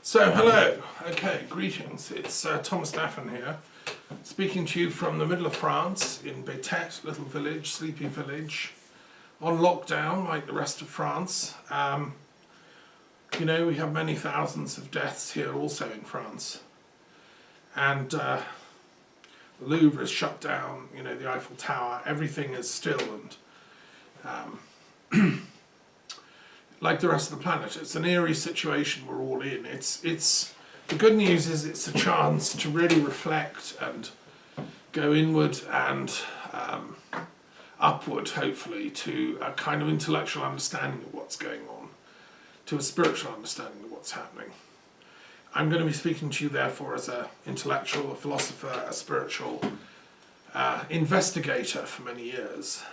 So, hello. Okay, greetings. It's Thomas Daffin here, speaking to you from the middle of France in Bétet, little village, sleepy village, on lockdown like the rest of France. You know, we have many thousands of deaths here also in France. And the Louvre is shut down, you know, the Eiffel Tower, everything is still and like the rest of the planet. It's an eerie situation we're all in. It's the good news is it's a chance to really reflect and go inward and upward, hopefully, to a kind of intellectual understanding of what's going on, to a spiritual understanding of what's happening. I'm going to be speaking to you, therefore, as an intellectual, a philosopher, a spiritual investigator for many years,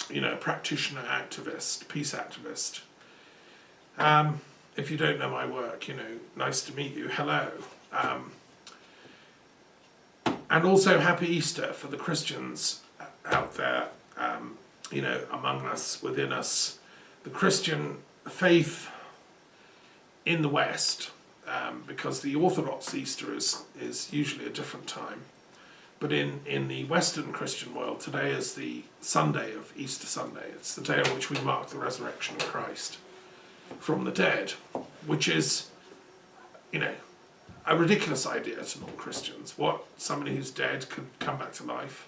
you know, practitioner, activist, peace activist. If you don't know my work, you know, nice to meet you, hello. And also happy Easter for the Christians out there, you know, among us, within us. The Christian faith in the West, because the Orthodox Easter is usually a different time. But in the Western Christian world, today is the Sunday of Easter Sunday. It's the day on which we mark the resurrection of Christ from the dead, which is, you know, a ridiculous idea to non-Christians. What, somebody who's dead could come back to life?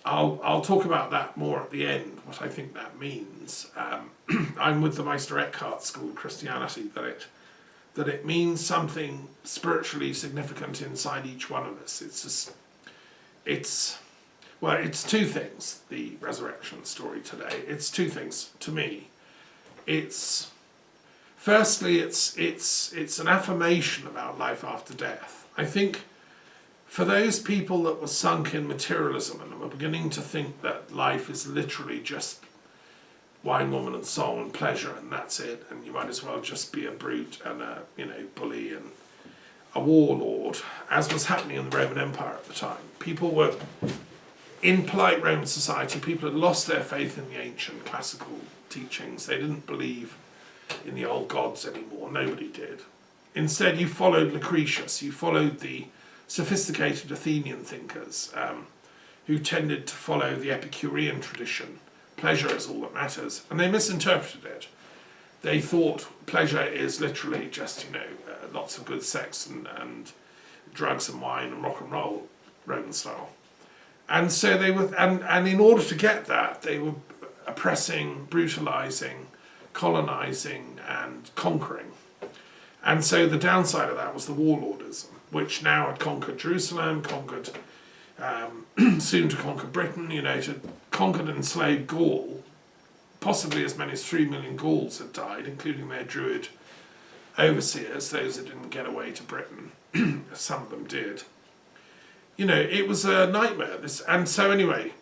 I'll talk about that more at the end, what I think that means. I'm with the Meister Eckhart school of Christianity, that it means something spiritually significant inside each one of us. Well, it's two things, the resurrection story today. It's two things to me. Firstly, it's an affirmation about life after death. I think for those people that were sunk in materialism and were beginning to think that life is literally just wine, woman and song and pleasure and that's it, and you might as well just be a brute and a, you know, bully and a warlord, as was happening in the Roman Empire at the time. People were, in polite Roman society, people had lost their faith in the ancient classical teachings. They didn't believe in the old gods anymore. Nobody did. Instead, you followed Lucretius. You followed the sophisticated Athenian thinkers who tended to follow the Epicurean tradition. Pleasure is all that matters. And they misinterpreted it. They thought pleasure is literally just, you know, lots of good sex and drugs and wine and rock and roll, Roman style. And so they were, and in order to get that, they were oppressing, brutalizing, colonizing, and conquering. And so the downside of that was the warlordism, which now had conquered Jerusalem, conquered, soon to conquer Britain, you know, to conquered and enslaved Gaul. Possibly as many as 3 million Gauls had died, including their Druid overseers, those that didn't get away to Britain. Some of them did. You know, it was a nightmare. And so anyway,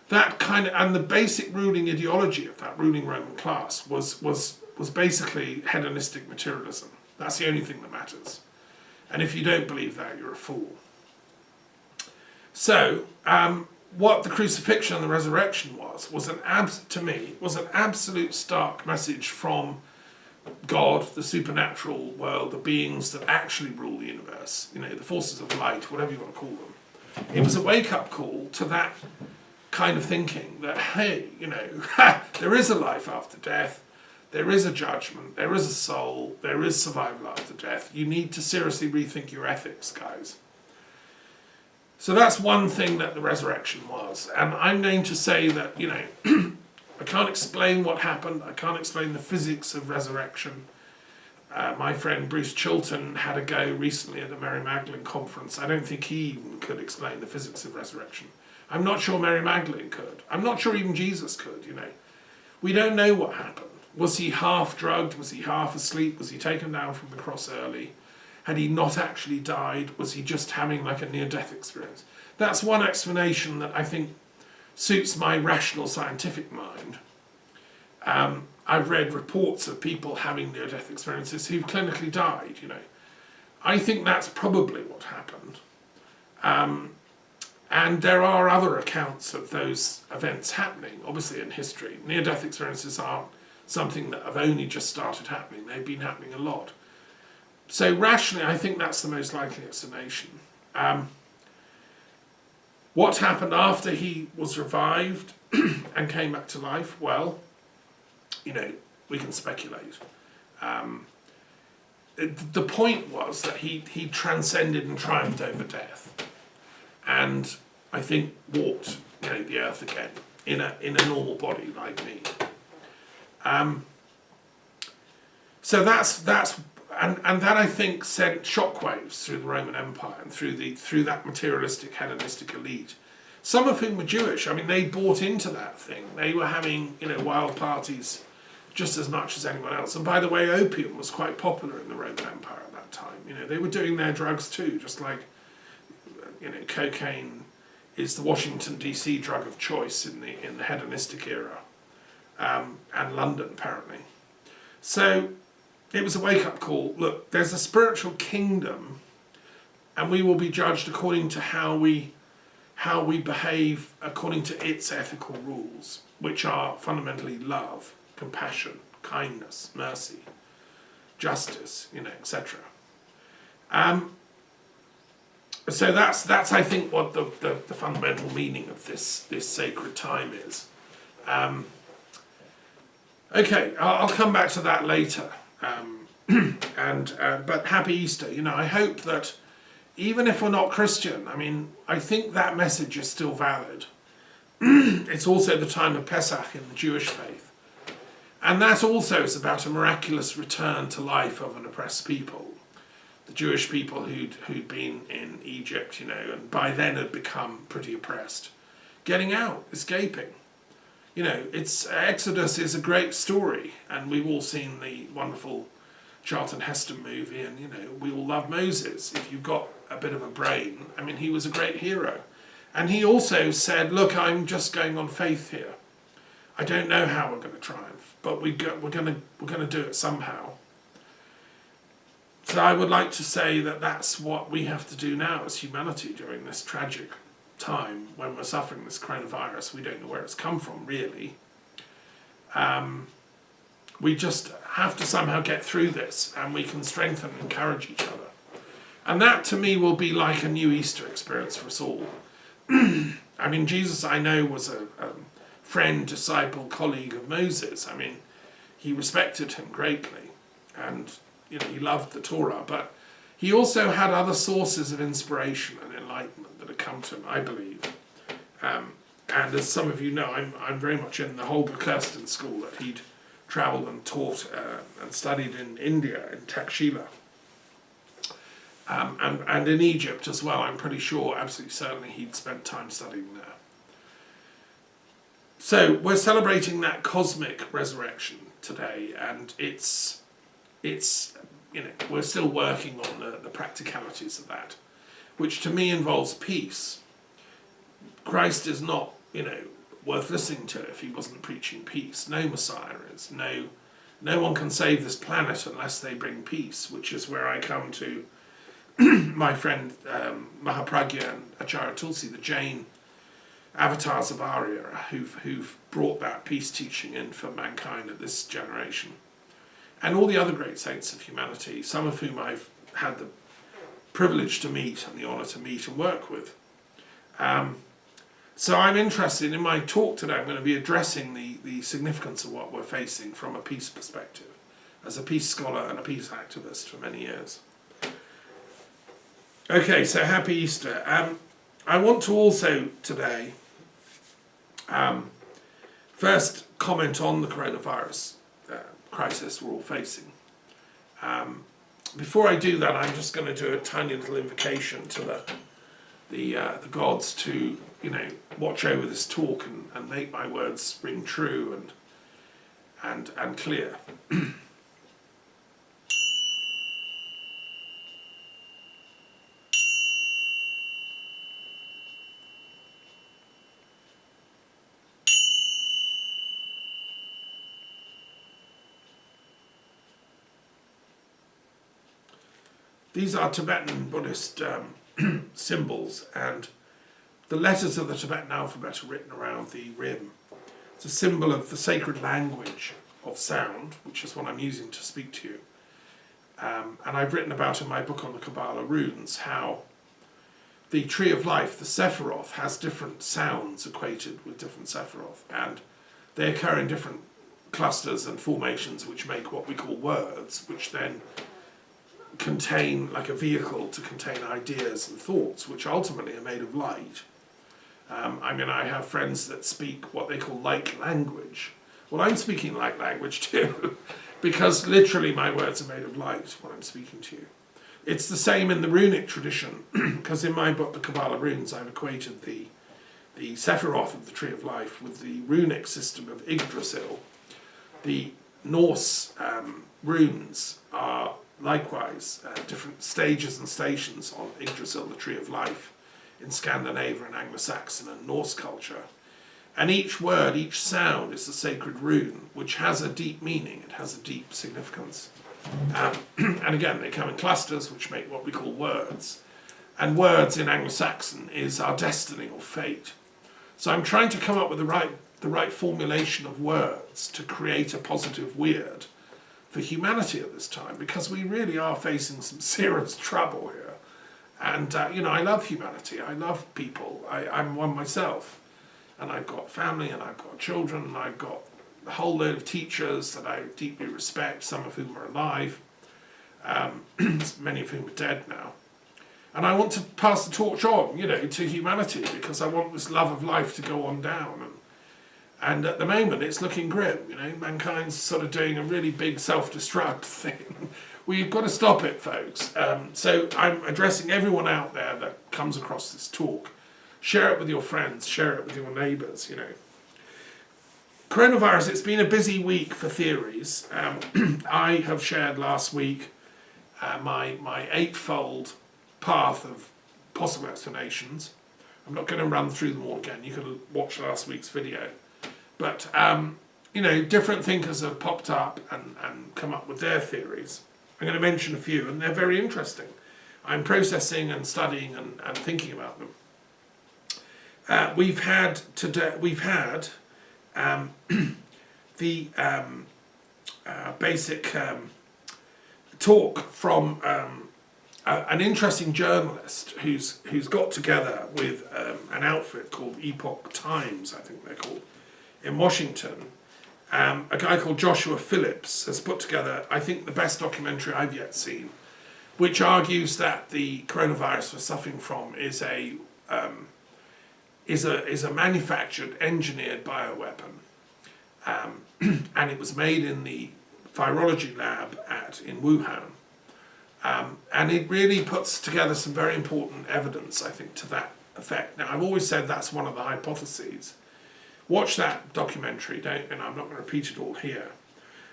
that kind of, and the basic ruling ideology of that ruling Roman class was basically hedonistic materialism. That's the only thing that matters. And if you don't believe that, you're a fool. So, what the crucifixion and the resurrection was an absolute stark message from God, the supernatural world, the beings that actually rule the universe, you know, the forces of light, whatever you want to call them. It was a wake-up call to that kind of thinking that, hey, you know, there is a life after death, there is a judgment, there is a soul, there is survival after death. You need to seriously rethink your ethics, guys. So that's one thing that the resurrection was. And I'm going to say that, you know, I can't explain what happened. I can't explain the physics of resurrection. My friend Bruce Chilton had a go recently at the Mary Magdalene conference. I don't think he even could explain the physics of resurrection. I'm not sure Mary Magdalene could. I'm not sure even Jesus could, you know. We don't know what happened. Was he half drugged? Was he half asleep? Was he taken down from the cross early? Had he not actually died? Was he just having like a near-death experience? That's one explanation that I think suits my rational scientific mind. I've read reports of people having near-death experiences who've clinically died, you know. I think that's probably what happened. And there are other accounts of those events happening, obviously in history. Near-death experiences aren't something that have only just started happening. They've been happening a lot. So rationally, I think that's the most likely explanation. What happened after he was revived and came back to life? Well, we can speculate. The point was that he transcended and triumphed over death, and I think walked the earth again in a normal body like me. So that's and that, I think, sent shockwaves through the Roman Empire and through that materialistic Hellenistic elite, some of whom were Jewish. I mean, they bought into that thing. They were having wild parties just as much as anyone else. And by the way, opium was quite popular in the Roman Empire at that time. They were doing their drugs too, just like cocaine is the Washington DC drug of choice in the Hellenistic era, and London apparently. So it was a wake-up call. Look, there's a spiritual kingdom, and we will be judged according to how we behave according to its ethical rules, which are fundamentally love, compassion, kindness, mercy, justice, etc. So that's I think what the fundamental meaning of this sacred time is. Okay, I'll come back to that later. But happy Easter. I hope that even if we're not Christian, I think that message is still valid. It's also the time of Pesach in the Jewish faith. And that also is about a miraculous return to life of an oppressed people. The Jewish people who'd been in Egypt, and by then had become pretty oppressed. Getting out, escaping. Exodus is a great story, and we've all seen the wonderful Charlton Heston movie, and we all love Moses. If you've got a bit of a brain, he was a great hero. And he also said, look, I'm just going on faith here. I don't know how we're going to triumph, but we're going to do it somehow. So I would like to say that that's what we have to do now as humanity during this tragic time when we're suffering this coronavirus. We don't know where it's come from, really. We just have to somehow get through this, and we can strengthen and encourage each other. And that, to me, will be like a new Easter experience for us all. Jesus, I know, was a friend, disciple, colleague of Moses. He respected him greatly, and he loved the Torah, but he also had other sources of inspiration and enlightenment that had come to him, I believe. And as some of you know, I'm very much in the Holger Kirsten school that he'd travelled and taught and studied in India, in Takshila. And in Egypt as well. I'm pretty sure, absolutely certainly, he'd spent time studying there. So we're celebrating that cosmic resurrection today, and it's we're still working on the practicalities of that, which to me involves peace. Christ is not, worth listening to if he wasn't preaching peace. No Messiah is. No one can save this planet unless they bring peace, which is where I come to my friend Mahapragya and Acharya Tulsi, the Jain avatars of our era, who've brought that peace teaching in for mankind at this generation. And all the other great saints of humanity, some of whom I've had the privilege to meet and the honour to meet and work with. So I'm interested, in my talk today, I'm going to be addressing the significance of what we're facing from a peace perspective, as a peace scholar and a peace activist for many years. Okay, so happy Easter. I want to also today first comment on the coronavirus crisis we're all facing. Before I do that, I'm just going to do a tiny little invocation to the gods to watch over this talk and make my words ring true and clear. These are Tibetan Buddhist symbols, and the letters of the Tibetan alphabet are written around the rim. It's a symbol of the sacred language of sound, which is what I'm using to speak to you. And I've written about in my book on the Kabbalah runes how the tree of life, the Sephiroth, has different sounds equated with different Sephiroth, and they occur in different clusters and formations which make what we call words, which then contain, like a vehicle to contain ideas and thoughts, which ultimately are made of light. I mean, I have friends that speak what they call light language. Well, I'm speaking light language too, because literally my words are made of light when I'm speaking to you. It's the same in the runic tradition, because in my book, The Kabbalah Runes, I've equated the Sephiroth of the Tree of Life with the runic system of Yggdrasil. The Norse runes are likewise different stages and stations on Yggdrasil, the Tree of Life, in Scandinavia and Anglo-Saxon and Norse culture. And each word, each sound is a sacred rune, which has a deep meaning, it has a deep significance. And again, they come in clusters, which make what we call words. And words in Anglo-Saxon is our destiny or fate. So I'm trying to come up with the right formulation of words to create a positive weird for humanity at this time, because we really are facing some serious trouble here. And, I love humanity, I love people, I'm one myself. And I've got family, and I've got children, and I've got a whole load of teachers that I deeply respect, some of whom are alive, many of whom are dead now. And I want to pass the torch on, to humanity, because I want this love of life to go on down. And at the moment, it's looking grim, mankind's sort of doing a really big self-destruct thing. We've got to stop it, folks. So I'm addressing everyone out there that comes across this talk. Share it with your friends, share it with your neighbours, Coronavirus, it's been a busy week for theories. I have shared last week my eightfold path of possible explanations. I'm not going to run through them all again. You can watch last week's video. But, different thinkers have popped up and come up with their theories. I'm going to mention a few, and they're very interesting. I'm processing and studying and thinking about them. We've had the basic talk from an interesting journalist who's got together with an outfit called Epoch Times, I think they're called, in Washington. A guy called Joshua Phillips has put together, I think, the best documentary I've yet seen, which argues that the coronavirus we're suffering from is a manufactured, engineered bioweapon, and it was made in the virology lab in Wuhan, and it really puts together some very important evidence, I think, to that effect. Now, I've always said that's one of the hypotheses. Watch that documentary, I'm not going to repeat it all here.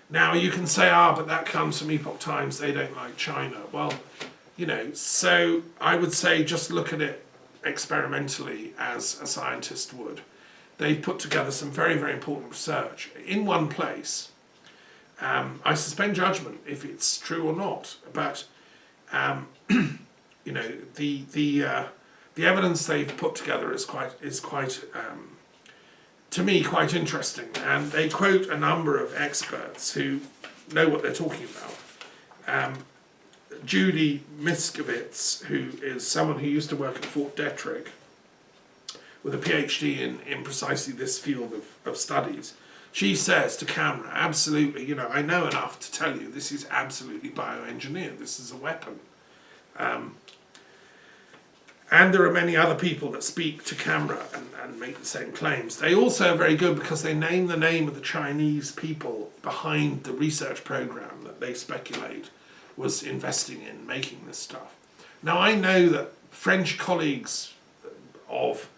Now, you can say, but that comes from Epoch Times, they don't like China. Well, so I would say just look at it experimentally as a scientist would. They've put together some very, very important research in one place. I suspend judgment if it's true or not, but the evidence they've put together is quite to me quite interesting, and they quote a number of experts who know what they're talking about. Judy Miskowitz, who is someone who used to work at Fort Detrick with a PhD in precisely this field of studies, she says to camera, absolutely, I know enough to tell you this is absolutely bioengineered, this is a weapon. And there are many other people that speak to camera and make the same claims. They also are very good because they name the name of the Chinese people behind the research program that they speculate was investing in making this stuff. Now, I know that French colleagues of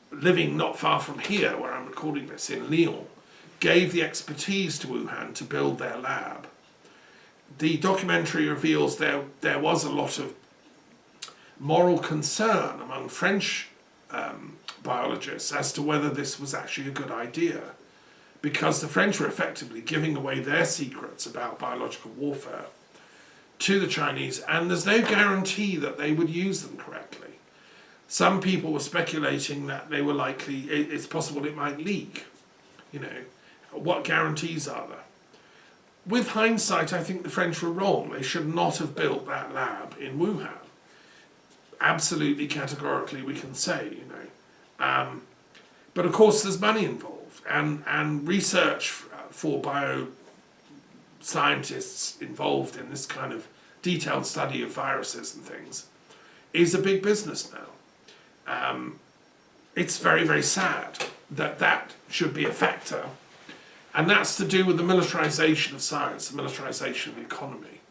living not far from here, where I'm recording this, in Lyon, gave the expertise to Wuhan to build their lab. The documentary reveals there was a lot of moral concern among French biologists as to whether this was actually a good idea, because the French were effectively giving away their secrets about biological warfare to the Chinese, and there's no guarantee that they would use them correctly. Some people were speculating that they were likely, it's possible it might leak, What guarantees are there? With hindsight, I think the French were wrong. They should not have built that lab in Wuhan. Absolutely, categorically, we can say, you know. But of course, there's money involved, and research for bioscientists involved in this kind of detailed study of viruses and things is a big business now. It's very, very sad that that should be a factor. And that's to do with the militarization of science, the militarization of the economy.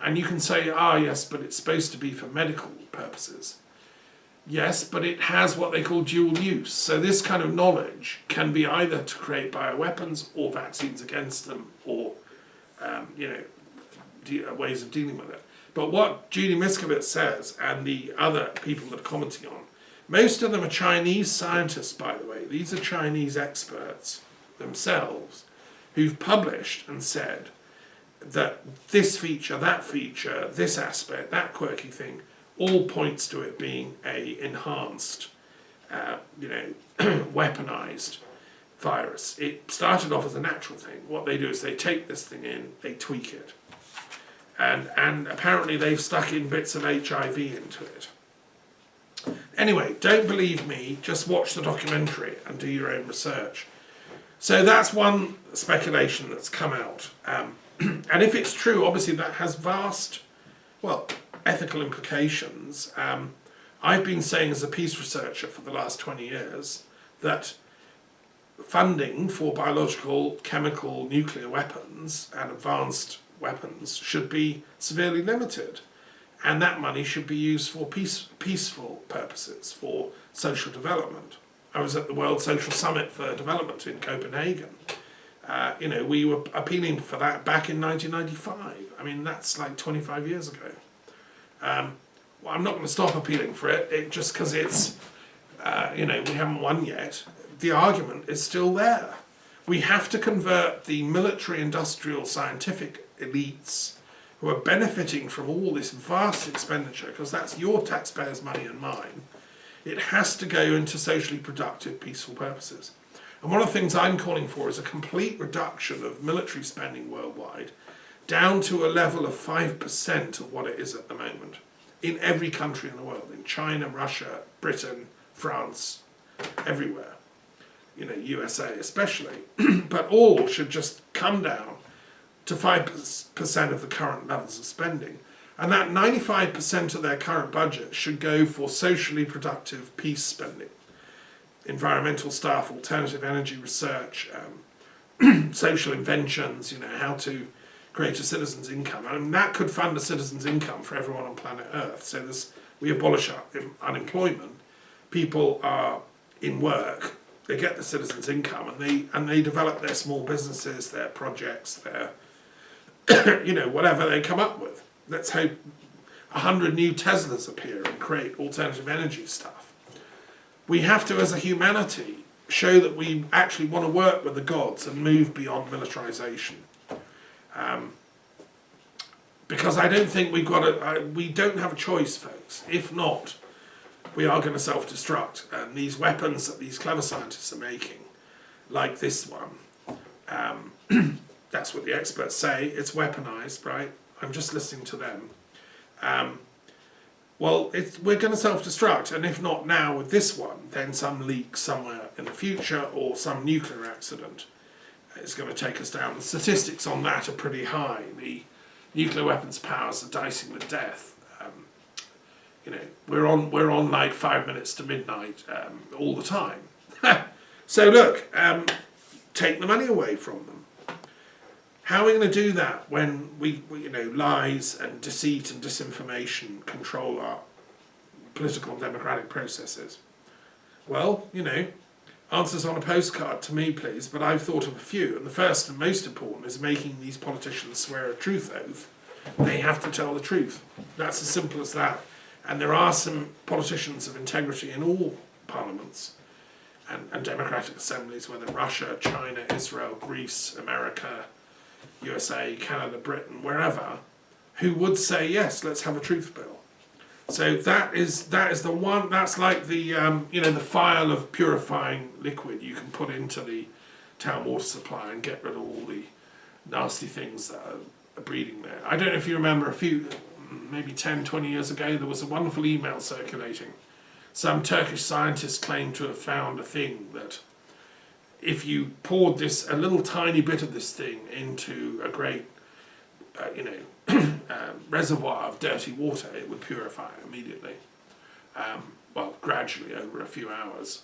And you can say, yes, but it's supposed to be for medical purposes. Yes, but it has what they call dual use. So this kind of knowledge can be either to create bioweapons or vaccines against them, or ways of dealing with it. But what Judy Miskowitz says, and the other people that are commenting on, most of them are Chinese scientists, by the way. These are Chinese experts themselves who've published and said that this feature, this aspect, that quirky thing, all points to it being a enhanced, weaponized virus. It started off as a natural thing. What they do is they take this thing in, they tweak it. And apparently they've stuck in bits of HIV into it. Anyway, don't believe me, just watch the documentary and do your own research. So that's one speculation that's come out. And if it's true, obviously that has vast, ethical implications. I've been saying as a peace researcher for the last 20 years that funding for biological, chemical, nuclear weapons and advanced weapons should be severely limited. And that money should be used for peaceful purposes, for social development. I was at the World Social Summit for Development in Copenhagen. We were appealing for that back in 1995. I mean, that's like 25 years ago. I'm not going to stop appealing for it just because it's, we haven't won yet. The argument is still there. We have to convert the military, industrial, scientific elites who are benefiting from all this vast expenditure, because that's your taxpayers' money and mine. It has to go into socially productive, peaceful purposes. And one of the things I'm calling for is a complete reduction of military spending worldwide down to a level of 5% of what it is at the moment in every country in the world, in China, Russia, Britain, France, everywhere, USA especially. But all should just come down to 5% of the current levels of spending. And that 95% of their current budget should go for socially productive peace spending. Environmental stuff, alternative energy research, social inventions, how to create a citizen's income. And that could fund a citizen's income for everyone on planet Earth. So we abolish unemployment. People are in work, they get the citizen's income, and they develop their small businesses, their projects, their, whatever they come up with. Let's hope 100 new Teslas appear and create alternative energy stuff. We have to, as a humanity, show that we actually want to work with the gods and move beyond militarization. Because I don't think we don't have a choice, folks. If not, we are going to self-destruct. And these weapons that these clever scientists are making, like this one, that's what the experts say, it's weaponized, right? I'm just listening to them. We're going to self-destruct, and if not now with this one, then some leak somewhere in the future or some nuclear accident is going to take us down. The statistics on that are pretty high. The nuclear weapons powers are dicing with death. We're on like 5 minutes to midnight all the time. So look, take the money away from them. How are we going to do that when we lies and deceit and disinformation control our political and democratic processes? Well, answers on a postcard to me, please, but I've thought of a few. And the first and most important is making these politicians swear a truth oath. They have to tell the truth. That's as simple as that. And there are some politicians of integrity in all parliaments and democratic assemblies, whether Russia, China, Israel, Greece, America, USA, Canada, Britain, wherever, who would say, yes, let's have a truth bill. So that is the one. That's like the the phial of purifying liquid you can put into the town water supply and get rid of all the nasty things that are breeding there. I don't know if you remember maybe 10, 20 years ago, there was a wonderful email circulating. Some Turkish scientists claimed to have found a thing that if you poured a little tiny bit of this thing into a great, reservoir of dirty water, it would purify immediately. Gradually over a few hours.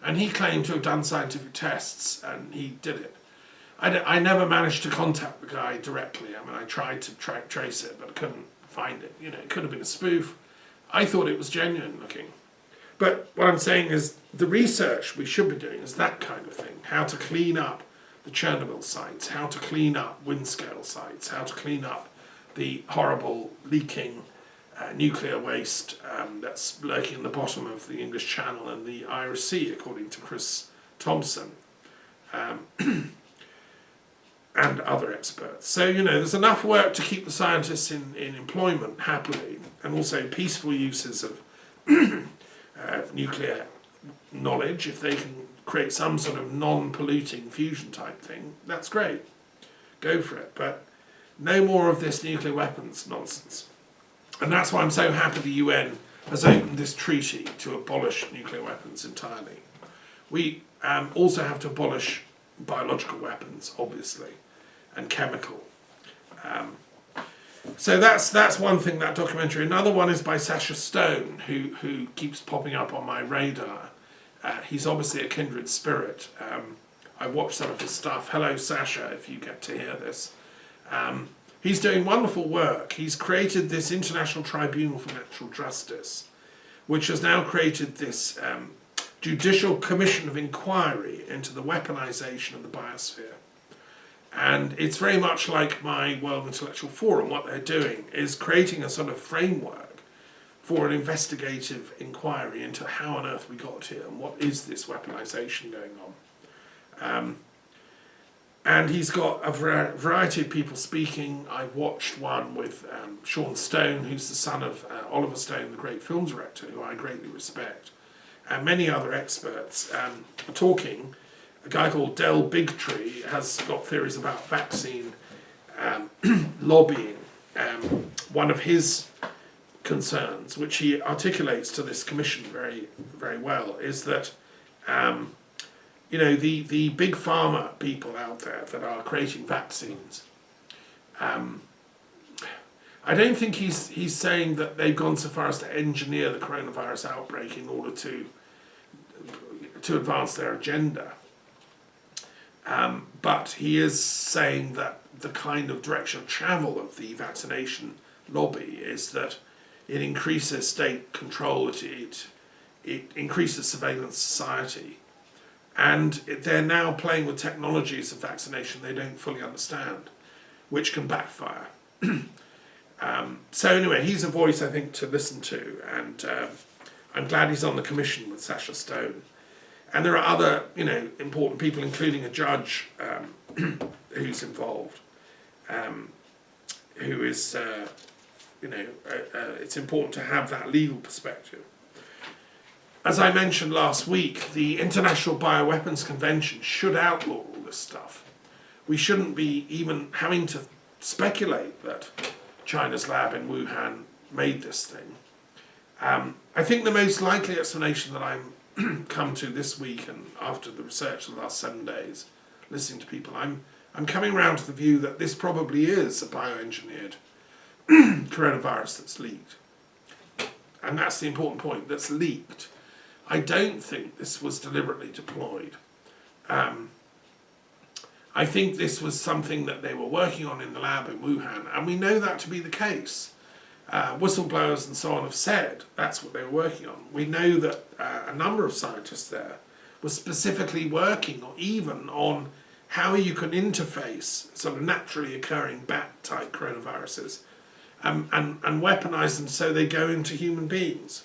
And he claimed to have done scientific tests, and he did it. I never managed to contact the guy directly. I mean, I tried to trace it, but I couldn't find it. It could have been a spoof. I thought it was genuine looking. But what I'm saying is the research we should be doing is that kind of thing. How to clean up the Chernobyl sites, how to clean up Windscale sites, how to clean up the horrible leaking nuclear waste that's lurking in the bottom of the English Channel and the Irish Sea, according to Chris Thompson and other experts. So, there's enough work to keep the scientists in employment happily, and also peaceful uses of nuclear knowledge. If they can create some sort of non-polluting fusion type thing, that's great. Go for it. But no more of this nuclear weapons nonsense. And that's why I'm so happy the UN has opened this treaty to abolish nuclear weapons entirely. We also have to abolish biological weapons, obviously, and chemical. So that's one thing, that documentary. Another one is by Sasha Stone, who keeps popping up on my radar. He's obviously a kindred spirit. I watched some of his stuff. Hello, Sasha, if you get to hear this. He's doing wonderful work. He's created this International Tribunal for Natural Justice, which has now created this Judicial Commission of Inquiry into the weaponization of the biosphere. And it's very much like my World Intellectual Forum. What they're doing is creating a sort of framework for an investigative inquiry into how on earth we got here and what is this weaponization going on. And he's got a variety of people speaking. I watched one with Sean Stone, who's the son of Oliver Stone, the great film director, who I greatly respect, and many other experts talking. A guy called Del Bigtree has got theories about vaccine lobbying. One of his concerns, which he articulates to this commission very, very well, is that the big pharma people out there that are creating vaccines, I don't think he's saying that they've gone so far as to engineer the coronavirus outbreak in order to advance their agenda. But he is saying that the kind of direction of travel of the vaccination lobby is that it increases state control, it increases surveillance society. And they're now playing with technologies of vaccination they don't fully understand, which can backfire. So anyway, he's a voice, I think, to listen to, and I'm glad he's on the commission with Sasha Stone. And there are other, important people, including a judge who's involved, who is, it's important to have that legal perspective. As I mentioned last week, the International Bioweapons Convention should outlaw all this stuff. We shouldn't be even having to speculate that China's lab in Wuhan made this thing. I think the most likely explanation that I'm come to this week, and after the research of the last 7 days, listening to people, I'm coming around to the view that this probably is a bioengineered coronavirus that's leaked. And that's the important point, that's leaked. I don't think this was deliberately deployed. I think this was something that they were working on in the lab in Wuhan, and we know that to be the case. Whistleblowers and so on have said that's what they were working on. We know that a number of scientists there were specifically working even on how you can interface sort of naturally occurring bat-type coronaviruses and weaponize them so they go into human beings.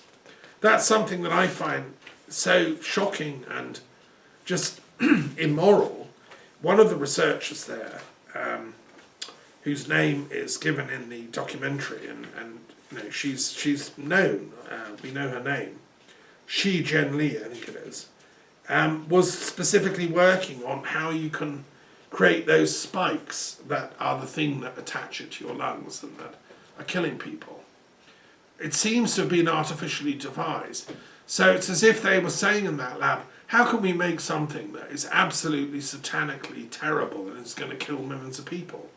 That's something that I find so shocking and just immoral. One of the researchers there, whose name is given in the documentary, and she's known, we know her name, Shi Zhenli, I think it is, was specifically working on how you can create those spikes that are the thing that attach it to your lungs and that are killing people. It seems to have been artificially devised. So it's as if they were saying in that lab, how can we make something that is absolutely satanically terrible and is going to kill millions of people?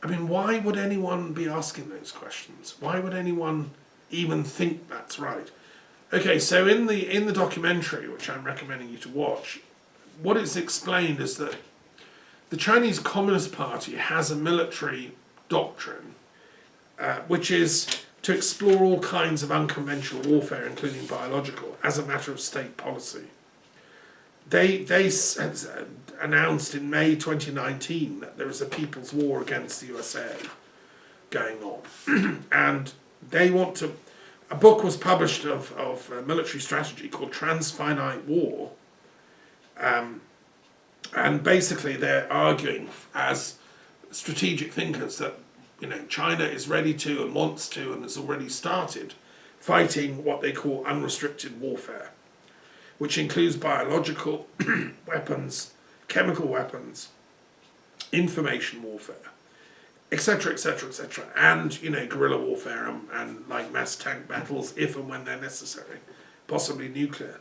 I mean, why would anyone be asking those questions? Why would anyone even think that's right? Okay, so in the documentary, which I'm recommending you to watch, what is explained is that the Chinese Communist Party has a military doctrine, which is to explore all kinds of unconventional warfare, including biological, as a matter of state policy. They announced in May 2019 that there is a people's war against the USA going on. And they want to... A book was published of military strategy called Transfinite War. And basically they're arguing as strategic thinkers that China is ready to and wants to and has already started fighting what they call unrestricted warfare, which includes biological weapons, chemical weapons, information warfare, etc., etc., etc., and guerrilla warfare and like mass tank battles if and when they're necessary, possibly nuclear.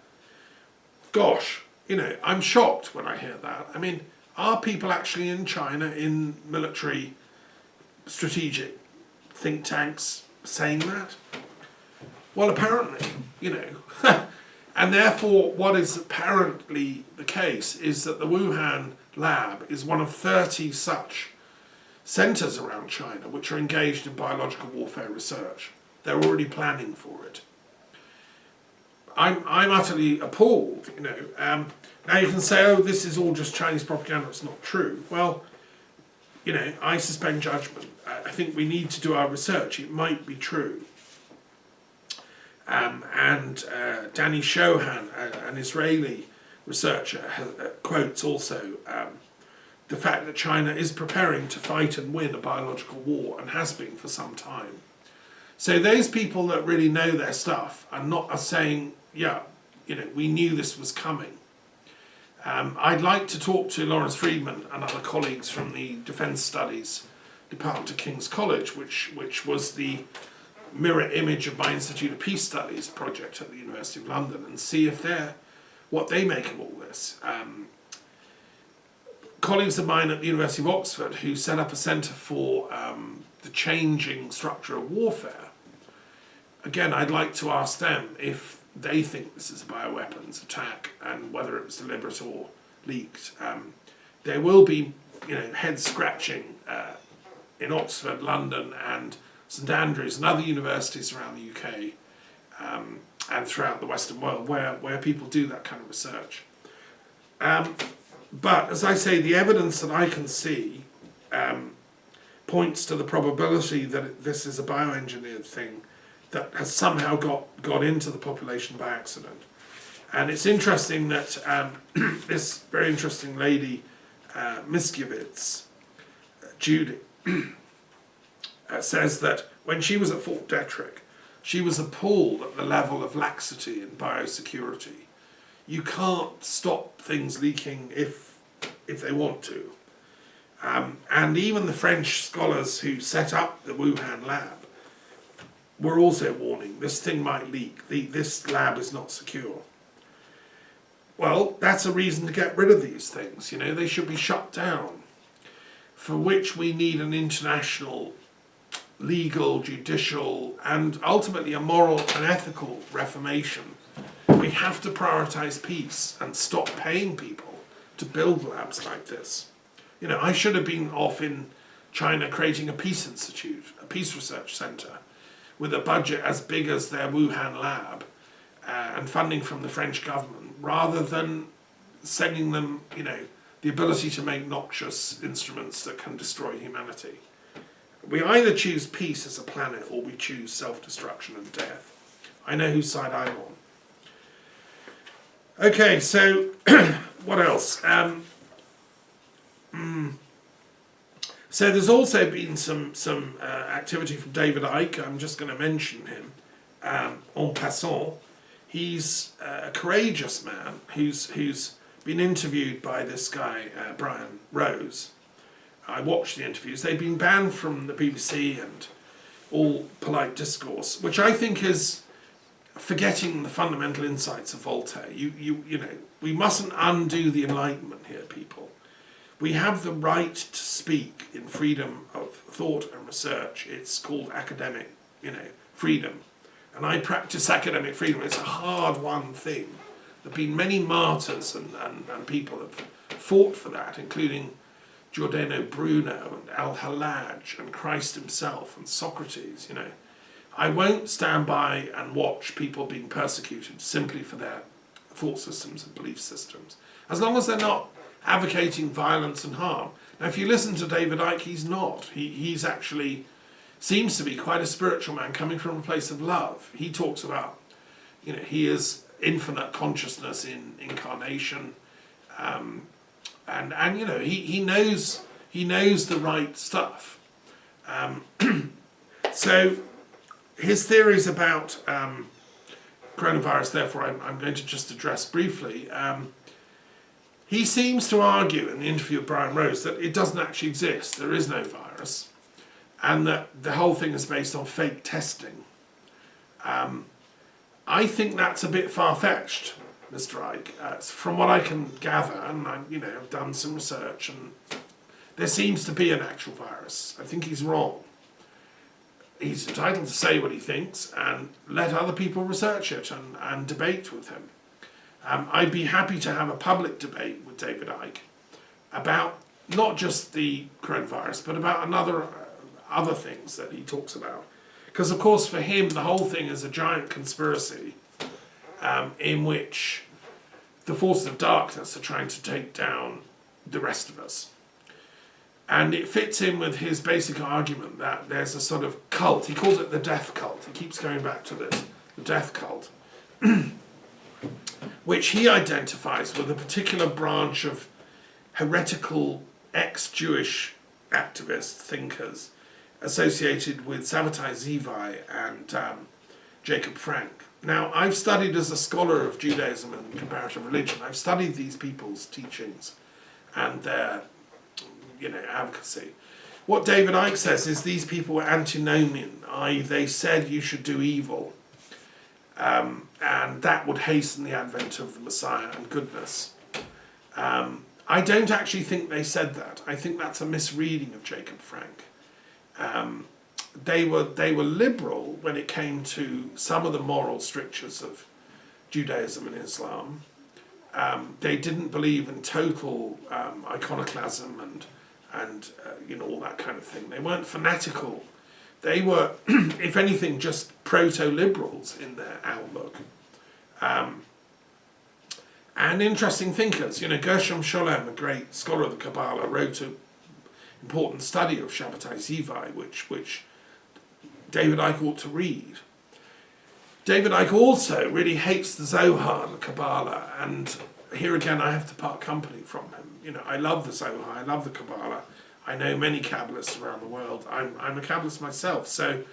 Gosh, I'm shocked when I hear that. I mean, are people actually in China in military strategic think tanks saying that? Well, apparently, and therefore what is apparently the case is that the Wuhan lab is one of 30 such centres around China which are engaged in biological warfare research. They're already planning for it. I'm utterly appalled, Now you can say, oh, this is all just Chinese propaganda, it's not true. Well, I suspend judgment. I think we need to do our research. It might be true. And Danny Shohan, an Israeli researcher, quotes also the fact that China is preparing to fight and win a biological war and has been for some time. So those people that really know their stuff are saying, yeah, we knew this was coming. I'd like to talk to Lawrence Friedman and other colleagues from the Defence Studies Department of King's College, which was the mirror image of my Institute of Peace Studies project at the University of London, and see if what they make of all this. Colleagues of mine at the University of Oxford who set up a centre for the changing structure of warfare. Again, I'd like to ask them if they think this is a bioweapons attack and whether it was deliberate or leaked. There will be, head scratching in Oxford, London, and St Andrews and other universities around the UK and throughout the Western world where people do that kind of research. But as I say, the evidence that I can see points to the probability that this is a bioengineered thing that has somehow got into the population by accident. And it's interesting that this very interesting lady, Miskiewicz, Judy, says that when she was at Fort Detrick, she was appalled at the level of laxity in biosecurity. You can't stop things leaking if they want to. And even the French scholars who set up the Wuhan lab were also warning, this thing might leak, this lab is not secure. Well, that's a reason to get rid of these things, they should be shut down, for which we need an international, legal, judicial, and ultimately a moral and ethical reformation. We have to prioritise peace and stop paying people to build labs like this. I should have been off in China creating a peace institute, a peace research centre, with a budget as big as their Wuhan lab and funding from the French government, rather than sending them, the ability to make noxious instruments that can destroy humanity. We either choose peace as a planet or we choose self-destruction and death. I know whose side I'm on. Okay, so what else? So there's also been some activity from David Icke. I'm just going to mention him en passant. He's a courageous man who's been interviewed by this guy, Brian Rose. I watched the interviews. They've been banned from the BBC and all polite discourse, which I think is forgetting the fundamental insights of Voltaire. You know, we mustn't undo the Enlightenment here, people. We have the right to speak in freedom of thought and research. It's called academic, freedom. And I practice academic freedom. It's a hard-won thing. There have been many martyrs and people have fought for that, including Giordano Bruno and Al-Hallaj and Christ himself and Socrates, I won't stand by and watch people being persecuted simply for their thought systems and belief systems, as long as they're not advocating violence and harm. Now, if you listen to David Icke, he's not. He's actually seems to be quite a spiritual man coming from a place of love. He talks about, he is infinite consciousness in incarnation, and he knows the right stuff. So his theories about coronavirus, therefore, I'm going to just address briefly. He seems to argue in the interview with Brian Rose that it doesn't actually exist, there is no virus, and that the whole thing is based on fake testing. I think that's a bit far-fetched, Mr. Icke. From what I can gather, and I've done some research, and there seems to be an actual virus. I think he's wrong. He's entitled to say what he thinks and let other people research it and debate with him. I'd be happy to have a public debate with David Icke about not just the coronavirus, but about other things that he talks about. Because, of course, for him, the whole thing is a giant conspiracy in which the forces of darkness are trying to take down the rest of us. And it fits in with his basic argument that there's a sort of cult. He calls it the death cult. He keeps going back to this, the death cult, which he identifies with a particular branch of heretical ex-Jewish activists, thinkers, associated with Sabbatai Zevi and Jacob Frank. Now, I've studied as a scholar of Judaism and comparative religion. I've studied these people's teachings and their advocacy. What David Icke says is these people were antinomian, i.e. they said you should do evil, and that would hasten the advent of the Messiah and goodness. I don't actually think they said that. I think that's a misreading of Jacob Frank. They were liberal when it came to some of the moral strictures of Judaism and Islam. They didn't believe in total iconoclasm and all that kind of thing. They weren't fanatical. They were, if anything, just proto-liberals in their outlook. And interesting thinkers. Gershom Scholem, a great scholar of the Kabbalah, wrote an important study of Sabbatai Zevi, which David Icke ought to read. David Icke also really hates the Zohar and the Kabbalah, and here again I have to part company from him. I love the Zohar, I love the Kabbalah. I know many Kabbalists around the world. I'm a Kabbalist myself, so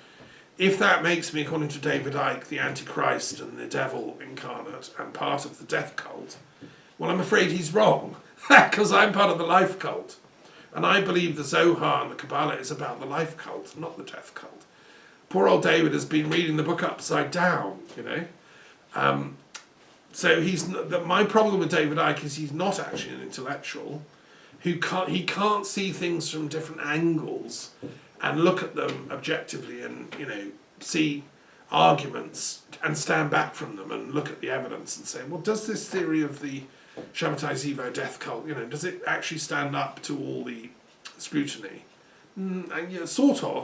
if that makes me, according to David Icke, the Antichrist and the devil incarnate and part of the death cult, well, I'm afraid he's wrong, because I'm part of the life cult. And I believe the Zohar and the Kabbalah is about the life cult, not the death cult. Poor old David has been reading the book upside down, So my problem with David Icke is he's not actually an intellectual. He can't see things from different angles and look at them objectively and see arguments and stand back from them and look at the evidence and say, well, does this theory of the Sabbatai Zevi death cult, does it actually stand up to all the scrutiny? Sort of.